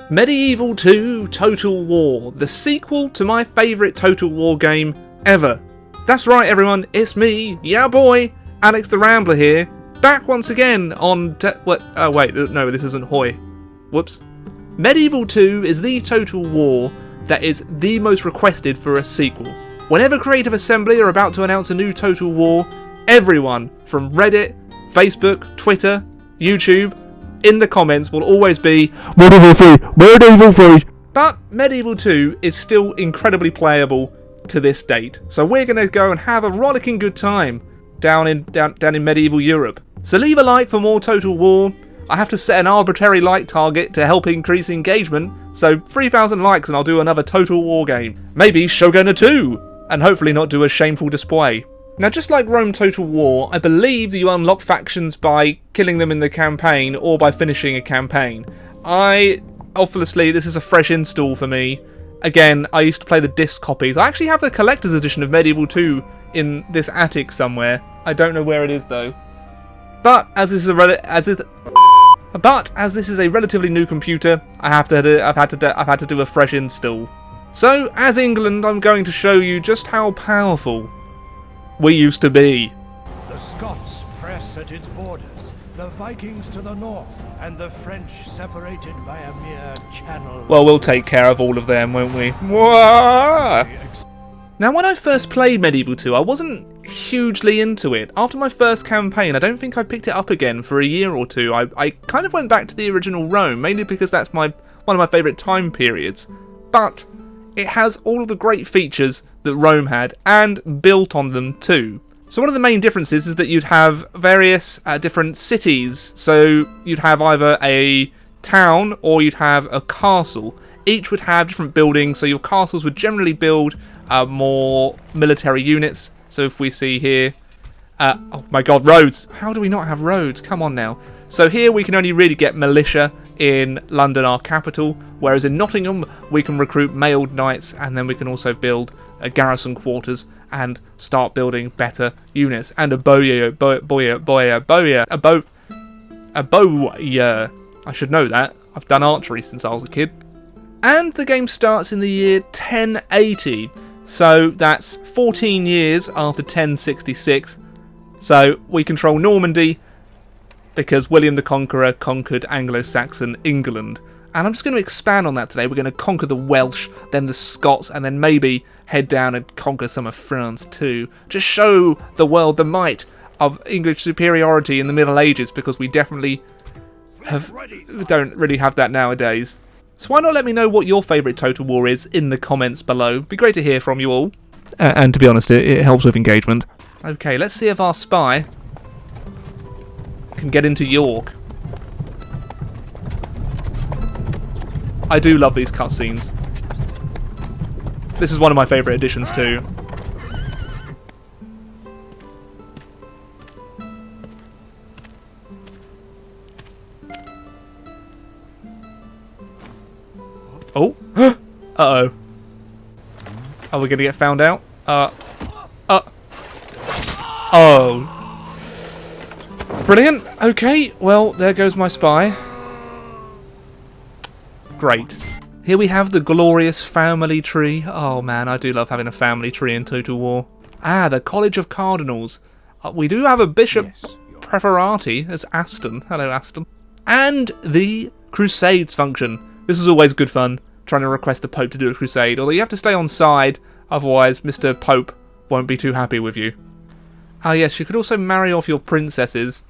Medieval 2 Total War, the sequel to my favourite Total War game ever. That's right everyone, it's me, yeah boy, Alex the Rambler here, back once again on oh wait, no this isn't Hoy. Whoops. Medieval 2 is the Total War that is the most requested for a sequel. Whenever Creative Assembly are about to announce a new Total War, everyone from Reddit, Facebook, Twitter, YouTube, in the comments will always be Medieval 3, Medieval 3. But Medieval 2 is still incredibly playable to this date, so we're going to go and have a rollicking good time down in medieval Europe. So leave a like for more Total War. I have to set an arbitrary like target to help increase engagement, so 3,000 likes and I'll do another Total War game. Maybe Shogunner 2, and hopefully not do a shameful display. Now just like Rome Total War, I believe that you unlock factions by killing them in the campaign or by finishing a campaign. Obviously this is a fresh install for me. Again, I used to play the disc copies. I actually have the collector's edition of Medieval 2 in this attic somewhere. I don't know where it is though. But as this is a relatively new computer, I've had to do a fresh install. So, as England, I'm going to show you just how powerful we used to be. The Scots press at its borders, the Vikings to the north, and the French separated by a mere channel. Well, we'll take care of all of them, won't we? Whoa! Now, when I first played Medieval 2, I wasn't hugely into it. After my first campaign, I don't think I picked it up again for a year or two. I kind of went back to the original Rome, mainly because that's one of my favourite time periods. But it has all of the great features that Rome had, and built on them too. So one of the main differences is that you'd have various different cities. So you'd have either a town or you'd have a castle. Each would have different buildings, so your castles would generally build more military units. So if we see here, oh my god, roads! How do we not have roads? Come on now. So here we can only really get militia in London, our capital, whereas in Nottingham we can recruit mailed knights, and then we can also build garrison quarters and start building better units. And a bowyer. I should know that. I've done archery since I was a kid. And the game starts in the year 1080. So that's 14 years after 1066. So we control Normandy because William the Conqueror conquered Anglo-Saxon England. And I'm just going to expand on that today. We're going to conquer the Welsh, then the Scots, and then maybe head down and conquer some of France too. Just show the world the might of English superiority in the Middle Ages, because we definitely don't really have that nowadays. So why not let me know what your favourite Total War is in the comments below. Be great to hear from you all. And to be honest, it helps with engagement. Okay, let's see if our spy can get into York. I do love these cutscenes. This is one of my favourite editions too. Oh! Uh-oh. Are we gonna get found out? Oh. Brilliant. Okay, well, there goes my spy. Great. Here we have the glorious family tree. Oh man, I do love having a family tree in Total War. Ah, the College of Cardinals. We do have a Bishop Preferati as Aston. Hello, Aston. And the Crusades function. This is always good fun, trying to request the Pope to do a crusade. Although you have to stay on side, otherwise Mr. Pope won't be too happy with you. Ah yes, you could also marry off your princesses.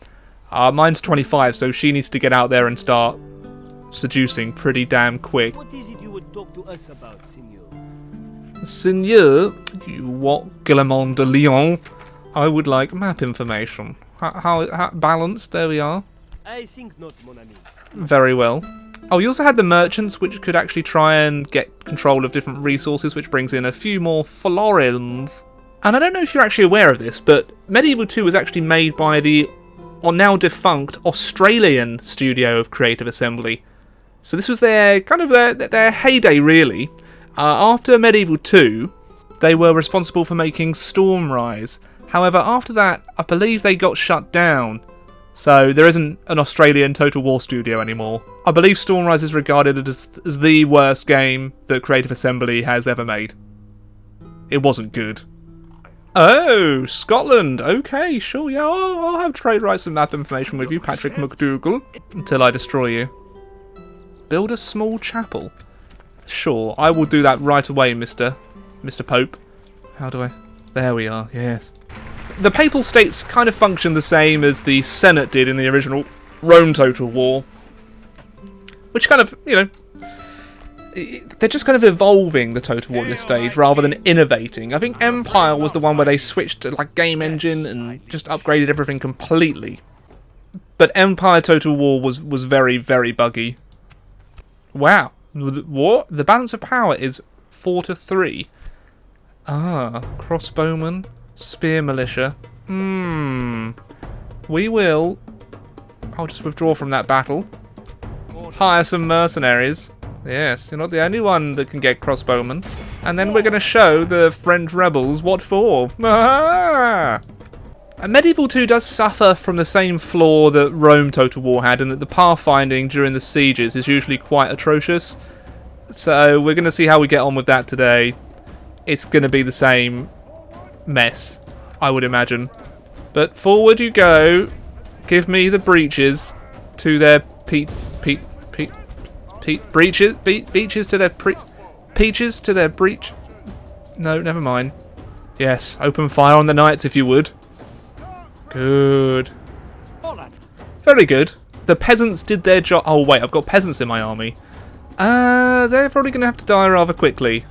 Mine's 25, so she needs to get out there and start seducing pretty damn quick. What is it you would talk to us about, Seigneur? Seigneur, you what, Guillemont de Lyon? I would like map information. How balanced? There we are. I think not, mon ami. Very well. Oh, you also had the merchants, which could actually try and get control of different resources, which brings in a few more florins. And I don't know if you're actually aware of this, but Medieval 2 was actually made by the now defunct Australian studio of Creative Assembly. So this was their kind of their heyday, really. After Medieval 2, they were responsible for making Stormrise. However, after that, I believe they got shut down. So there isn't an Australian Total War studio anymore. I believe Stormrise is regarded as the worst game that Creative Assembly has ever made. It wasn't good. Oh, Scotland. Okay, sure, yeah, I'll have trade rights and map information with you, Patrick McDougall, until I destroy you. Build a small chapel. Sure, I will do that right away, Mr. Pope. How do I... There we are, yes. The Papal States kind of function the same as the Senate did in the original Rome Total War. Which kind of, you know... They're just kind of evolving the Total War at this stage rather than innovating. I think Empire was the one where they switched to like game engine and just upgraded everything completely. But Empire Total War was very, very buggy. Wow. What? The balance of power is 4-3. Ah, crossbowman, spear militia. We will... I'll just withdraw from that battle. Hire some mercenaries. Yes, you're not the only one that can get crossbowmen. And then we're going to show the French rebels what for. Ah! Medieval 2 does suffer from the same flaw that Rome Total War had, in that the pathfinding during the sieges is usually quite atrocious. So we're going to see how we get on with that today. It's going to be the same mess, I would imagine. But forward you go. Give me the breaches to their beaches to their peaches to their breach. No, never mind. Yes, open fire on the knights if you would. Good. Very good. The peasants did their job. Oh wait, I've got peasants in my army. They're probably going to have to die rather quickly.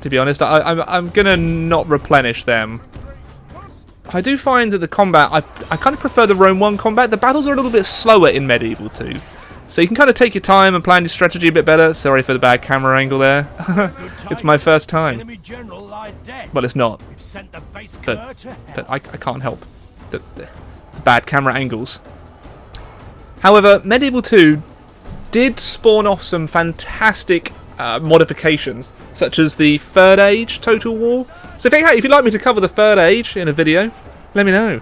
To be honest, I'm going to not replenish them. I do find that the combat, I kind of prefer the Rome 1 combat. The battles are a little bit slower in Medieval 2. So you can kind of take your time and plan your strategy a bit better. Sorry for the bad camera angle there. It's my first time. Well, it's not. But I can't help the bad camera angles. However, Medieval 2 did spawn off some fantastic modifications, such as the Third Age Total War. So if you'd like me to cover the Third Age in a video, let me know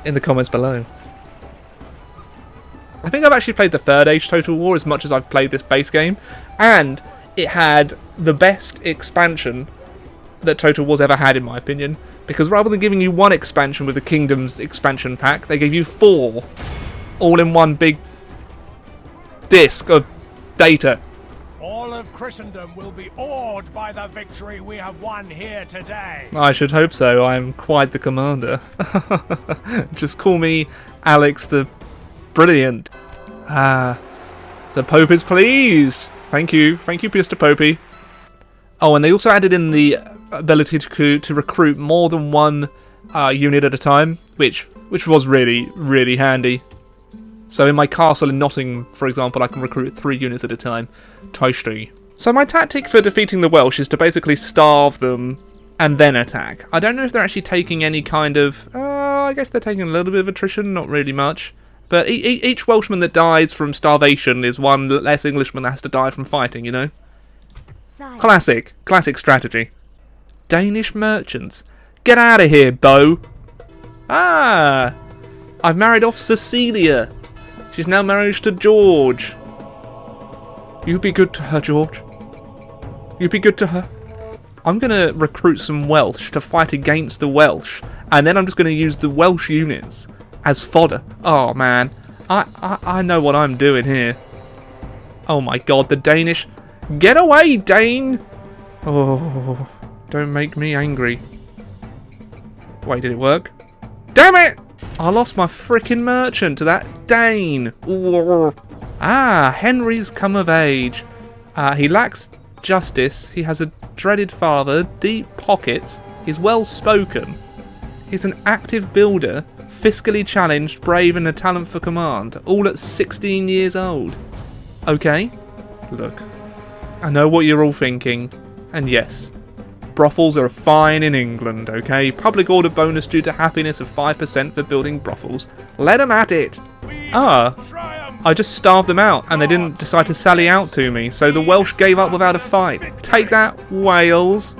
in the comments below. I think I've actually played the Third Age Total War as much as I've played this base game, and it had the best expansion that Total War's ever had, in my opinion, because rather than giving you one expansion with the Kingdoms expansion pack, they gave you 4, all in one big disc of data. All of Christendom will be awed by the victory we have won here today. I should hope so. I am quite the commander. Just call me Alex the Brilliant. The Pope is pleased. Thank you, Mr. Popey. Oh, and they also added in the ability to recruit more than one unit at a time, which was really, really handy. So in my castle in Nottingham, for example, I can recruit 3 units at a time. Tasty. So my tactic for defeating the Welsh is to basically starve them and then attack. I don't know if they're actually taking any kind of... I guess they're taking a little bit of attrition, not really much. But each Welshman that dies from starvation is one less Englishman that has to die from fighting, you know? Classic strategy. Danish merchants. Get out of here, Beau. Ah! I've married off Cecilia. She's now married to George. You be good to her, George. You be good to her. I'm going to recruit some Welsh to fight against the Welsh. And then I'm just going to use the Welsh units as fodder. Oh man, I know what I'm doing here. Oh my god, the Danish. Get away, Dane! Oh, don't make me angry. Wait, did it work? Damn it! I lost my frickin' merchant to that Dane. Ah, Henry's come of age. He lacks justice. He has a dreaded father, deep pockets. He's well spoken. He's an active builder. Fiscally challenged, brave, and a talent for command, all at 16 years old. Okay, look, I know what you're all thinking, and yes, brothels are fine in England, okay? Public order bonus due to happiness of 5% for building brothels. Let them at it. I just starved them out, and they didn't decide to sally out to me, so the Welsh gave up without a fight. Take that, Wales.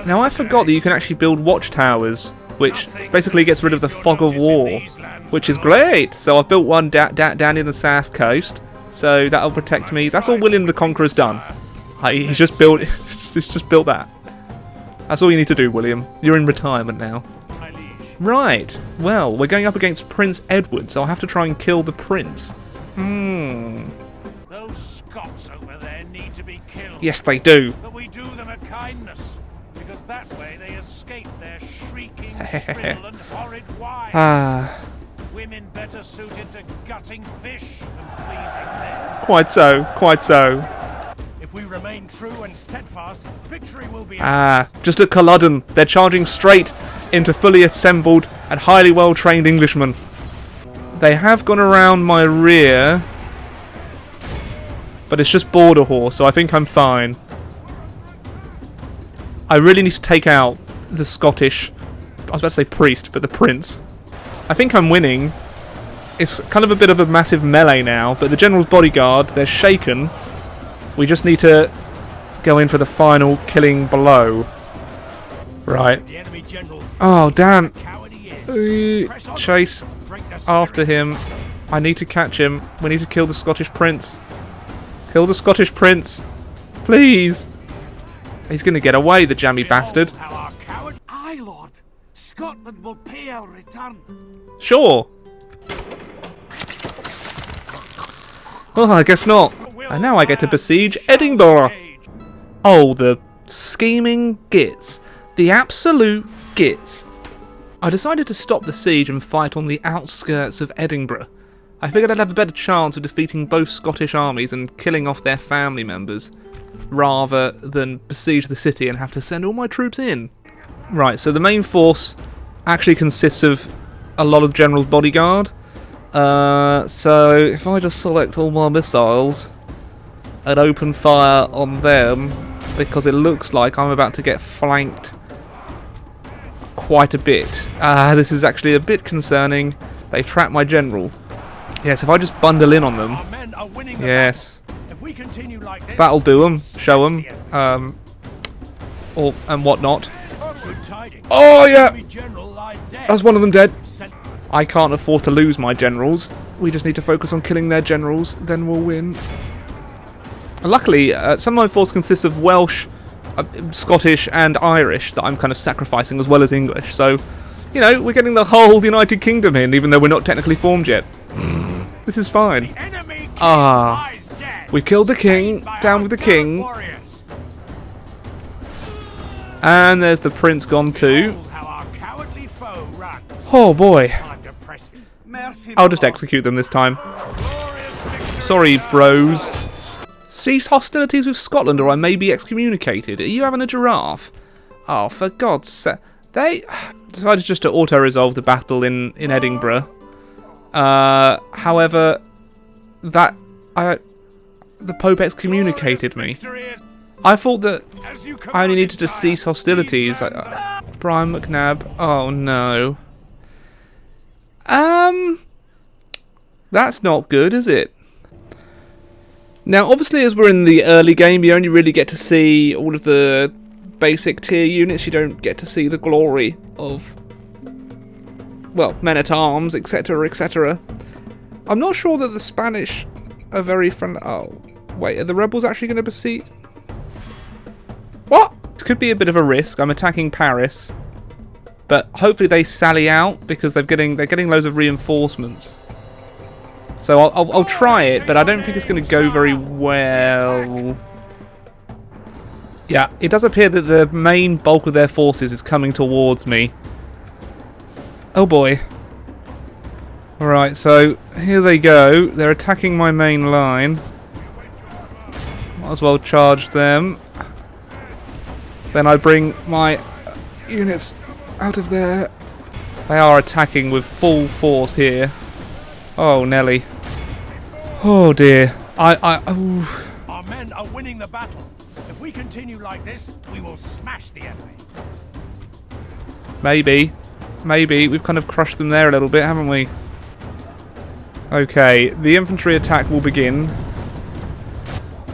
Now I forgot that you can actually build watchtowers, which basically gets rid of the fog of war. which is great. So I've built one down in the south coast, so that'll protect me. That's all William the Conqueror's done. He's just built that. That's all you need to do, William. You're in retirement now. Right. Well, we're going up against Prince Edward, so I'll have to try and kill the prince. Those Scots over there need to be killed. Yes, they do. But we do them a kindness, because that way they escape their shrieking, shrill and horrid wives. Women better suited to gutting fish than pleasing men. Quite so, quite so. If we remain true and steadfast, victory will be ours. Just at Culloden, they're charging straight into fully assembled and highly well-trained Englishmen. They have gone around my rear, but it's just border horse, so I think I'm fine. I really need to take out the Scottish, I was about to say priest, but the prince. I think I'm winning. It's kind of a bit of a massive melee now, but the general's bodyguard, they're shaken. We just need to go in for the final killing blow. Right. Oh, damn. Chase after him. I need to catch him. We need to kill the Scottish prince. Kill the Scottish prince. Please. He's going to get away, the jammy bastard. Aye, Lord. Scotland will pay our return. Sure. Well, I guess not. And now I get to besiege Edinburgh. Oh, the scheming gits. The absolute gits. I decided to stop the siege and fight on the outskirts of Edinburgh. I figured I'd have a better chance of defeating both Scottish armies and killing off their family members, rather than besiege the city and have to send all my troops in. Right, so the main force actually consists of a lot of the general's bodyguard. So if I just select all my missiles and open fire on them, because it looks like I'm about to get flanked quite a bit. This is actually a bit concerning. They've trapped my general. Yes, if I just bundle in on them. Yes. That'll do them. Show them. And whatnot. Oh, yeah! That's one of them dead. I can't afford to lose my generals. We just need to focus on killing their generals, then we'll win. Luckily, some of my force consists of Welsh, Scottish and Irish that I'm kind of sacrificing, as well as English. So, you know, we're getting the whole United Kingdom in, even though we're not technically formed yet. This is fine. We killed the king. Down with the king. And there's the prince gone too. Oh boy. I'll just execute them this time. Sorry, bros. Cease hostilities with Scotland or I may be excommunicated. Are you having a giraffe? Oh, for God's sake. They decided just to auto-resolve the battle in Edinburgh. However, the Pope excommunicated me. I thought that I only needed to cease hostilities. Brian McNabb. Oh no. That's not good, is it? Now, obviously, as we're in the early game, you only really get to see all of the basic tier units. You don't get to see the glory of, well, men-at-arms, etc., etc. I'm not sure that the Spanish are very friendly. Oh, wait, are the rebels actually going to besiege? What? This could be a bit of a risk. I'm attacking Paris, but hopefully they sally out because they're getting loads of reinforcements. So I'll try it, but I don't think it's going to go very well. Yeah, it does appear that the main bulk of their forces is coming towards me. Oh boy. Alright, so here they go. They're attacking my main line. Might as well charge them. Then I bring my units out of there. They are attacking with full force here. Oh, Nelly. Oh, dear. Oh. Our men are winning the battle. If we continue like this, we will smash the enemy. Maybe. Maybe. We've kind of crushed them there a little bit, haven't we? Okay. The infantry attack will begin.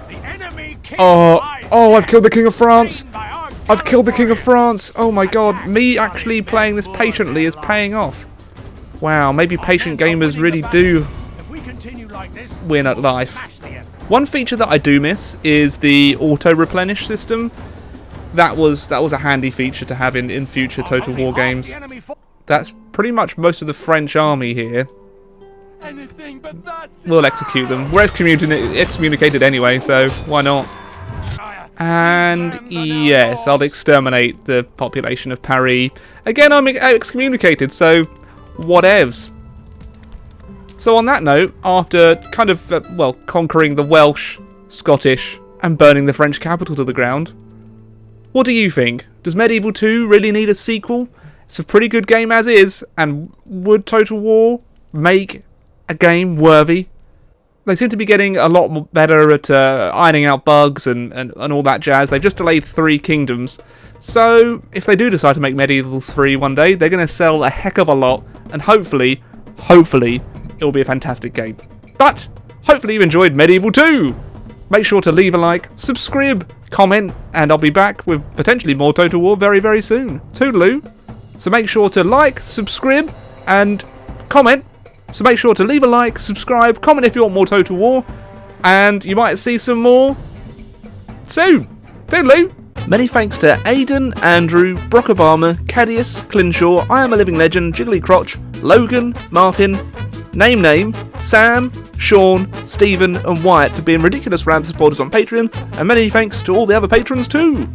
The enemy king I've killed the King of France. I've killed the King of France. Oh, my God. Me actually playing this patiently is paying off. Wow, maybe patient gamers really do If we continue like this, win at we'll life. smash the enemy. One feature that I do miss is the auto-replenish system. That was a handy feature to have in future Total Only War half games. the enemy That's pretty much most of the French army here. Anything but that. We'll execute them. We're excommunicated anyway, so why not? And yes, I'll exterminate the population of Paris. Again, I'm excommunicated, so whatevs. So on that note, after kind of, well, conquering the Welsh, Scottish, and burning the French capital to the ground, what do you think? Does Medieval 2 really need a sequel? It's a pretty good game as is, and would Total War make a game worthy? They seem to be getting a lot better at ironing out bugs and all that jazz. They've just delayed 3 Kingdoms. So, if they do decide to make Medieval 3 one day, they're going to sell a heck of a lot. And hopefully, it'll be a fantastic game. But, hopefully you enjoyed Medieval 2! Make sure to leave a like, subscribe, comment, and I'll be back with potentially more Total War very, very soon. Toodaloo! So make sure to like, subscribe, and comment. So make sure to leave a like, subscribe, comment if you want more Total War, and you might see some more soon. Toodaloo! Many thanks to Aidan, Andrew, Brock Obama, Cadius, Clinshaw, I Am a Living Legend, Jiggly Crotch, Logan, Martin, Name, Sam, Sean, Stephen, and Wyatt for being ridiculous Ram supporters on Patreon, and many thanks to all the other patrons too!